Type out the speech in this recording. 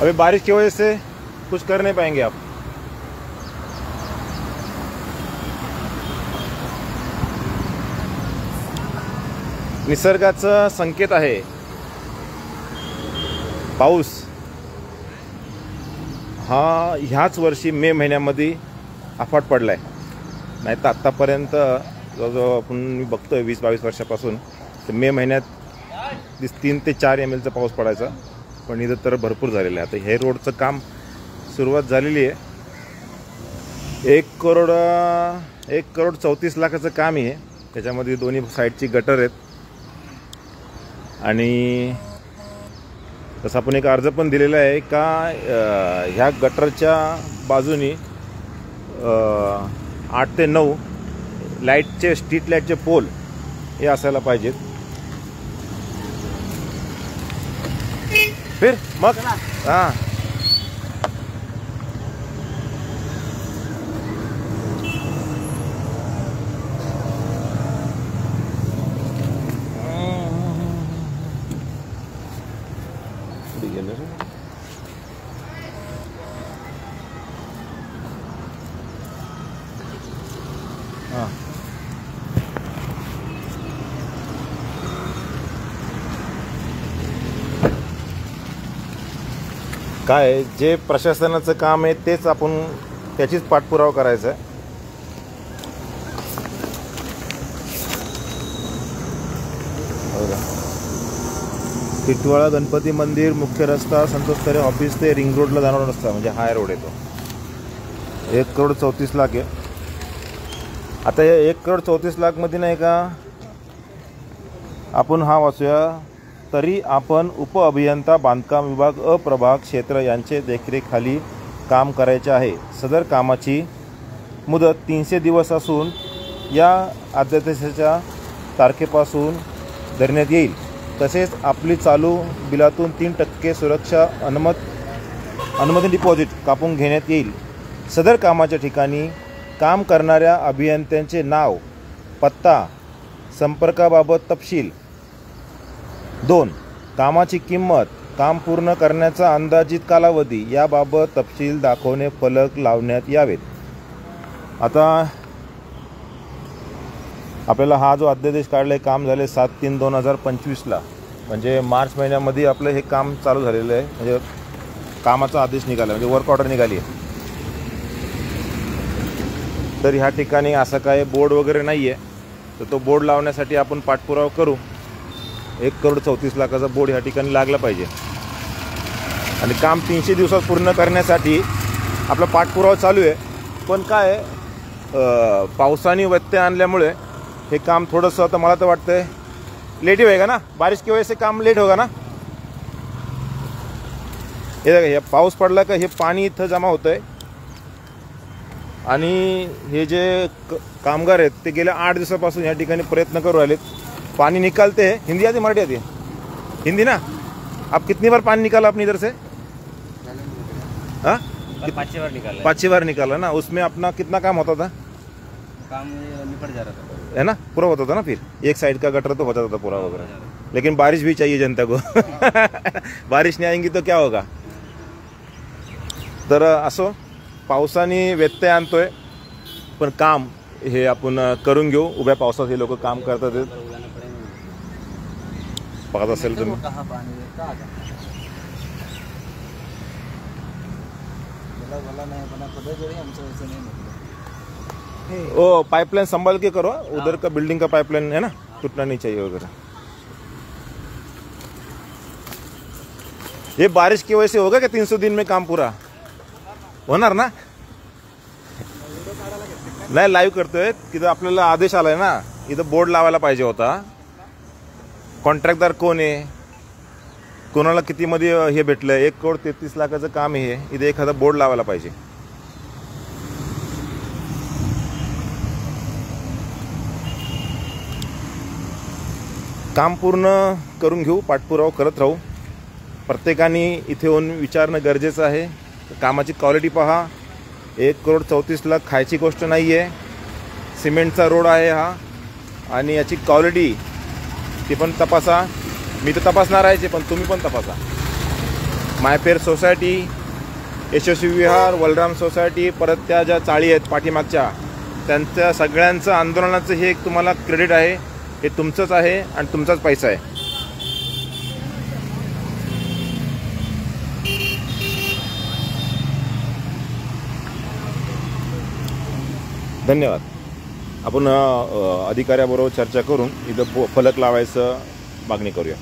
अभी बारिश की वजह से कुछ कर नहीं पाएंगे आप। निसर्गाचा संकेत आहे पाऊस हा ह्याच वर्षी मे महिन्यामध्ये अफाट पडलाय। नाही तर आत्तापर्यंत जवळजवळ आपण बघतोय 20-22 वर्षापासून तर मे महिन्यात 3 ते 4 ml पाऊस पडायचा, पण इथं तर भरपूर झालेलं आहे। आता हे रोडचं काम सुरुवात झालेली आहे। 1 करोड 34 लाखाचं काम आहे। त्याच्यामध्ये दोन्ही साईडची गटर आहेत आणि तसं आपण एक अर्ज पण दिलेला आहे का ह्या गटरच्या बाजूनी 8 ते 9 लाईटचे स्ट्रीट लाईटचे पोल हे असायला पाहिजेत। फिर मग हां काय जे प्रशासनाचं काम आहे तेच आपण त्याचीच पाठपुरावा करायचा आहे। टिटवाळा गणपती मंदिर मुख्य रस्ता संतोष खरे ऑफिस ते रिंग रोडला जाणारा रस्ता म्हणजे हा रोड येतो। 1 करोड 34 लाख आहे। आता या 1 करोड 34 लाख मध्ये नाही का आपण हा वाचूया, तरी आपण उपअभियंता बांधकाम विभाग अप्रभाग क्षेत्र यांचे देखरेखीखाली काम करायचे आहे। सदर कामाची मुदत 300 दिवस असून या अध्यादेशाच्या तारखेपासून धरण्यात येईल। तसेच आपली चालू बिलातून 3% सुरक्षा अनुमती डिपॉझिट कापून घेण्यात येईल। सदर कामाच्या ठिकाणी काम करणाऱ्या अभियंत्यांचे नाव, पत्ता, संपर्काबाबत तपशील। 2 कामाची किंमत, काम पूर्ण करण्याचा अंदाजित कालावधी याबाबत तपशील दाखवणे फलक लावण्यात यावेत। आता आपल्याला हा जो अध्यादेश काढलाय काम झाले 7/3/2025 ला, म्हणजे मार्च महिन्यामध्ये आपलं हे काम चालू झालेलं आहे। म्हणजे कामाचा आदेश निघाला, म्हणजे वर्क ऑर्डर निघाली आहे। तर ह्या ठिकाणी असं काय बोर्ड वगैरे नाही आहे, तर तो बोर्ड लावण्यासाठी आपण पाठपुरावा करू। 1 करोड 34 लाखाचा बोर्ड ह्या ठिकाणी लागला पाहिजे आणि काम 300 दिवसात पूर्ण करण्यासाठी आपला पाठपुरावा चालू आहे। पण काय पावसाने व्यत्यय आणल्यामुळे हे काम थोडंसं आता मला तर वाटतंय लेट ही होएगा ना, बारिश की वजह से काम लेट होगा ना। हे पाऊस पडला का हे पाणी इथं जमा होतंय आणि हे जे कामगार आहेत ते गेल्या 8 दिवसापासून या ठिकाणी प्रयत्न करू राहिलेत। पानी निकालते हैं, हिंदी आती मराठी आती है? हिंदी ना। आप कितनी बार पानी निकाला अपनी इधर से? हाँ 5 बार निकाला। 5 बार निकाला ना। उसमें अपना कितना काम होता था? काम निपट जा रहा था, है ना, पूरा होता था ना। फिर एक साइड का गटर तो हो जाता था पूरा वगैरह, लेकिन बारिश भी चाहिए जनता को बारिश नहीं आएंगी तो क्या होगा। तर असो पावसाने व्यत्यय आणतोय, पण काम हे आपण करून घेऊ। उभ्या पावसात हे लोक काम करतात आहेत, पाहत असेल तुम्ही। ओ पाइपलाइन संभाल के करो, उधर का बिल्डिंग का पाइपलाइन है ना, टूटना नहीं चाहिए वगैरह। ये बारिश की वजह से होगा क्या 300 दिन में काम पूरा होणार ना? नाही लाईव्ह करतोय, तिथं आपल्याला आदेश आलाय ना, इथं बोर्ड लावायला पाहिजे होता। कॉन्ट्रॅक्टदार कोण आहे, कोणाला किती मध्ये हे भेटलंय, 1 करोड 33 लाखाचं काम आहे, इथे एखादा बोर्ड लावायला पाहिजे। काम पूर्ण करून घेऊ, पाठपुरावा करत राहू। प्रत्येकाने इथे येऊन विचारणं गरजेचं आहे। कामाची क्वालिटी पहा। 1 करोड 34 लाख खायची गोष्ट नाही आहे। सिमेंटचा रोड आहे हा आणि याची क्वालिटी ती पण तपासा। मी तर तपासणार आहे, पण तुम्ही पण तपासा। मायफेर सोसायटी, यशस्वी विहार, वलराम सोसायटी, परत त्या ज्या चाळी आहेत पाठीमागच्या, त्यांच्या सगळ्यांचं आंदोलनाचं हे एक तुम्हाला क्रेडिट आहे. हे तुमचंच आहे आणि तुमचाच पैसा आहे. धन्यवाद. आपण अधिकाऱ्याबरोबर चर्चा करून इथं फलक लावायचं मागणी करूया.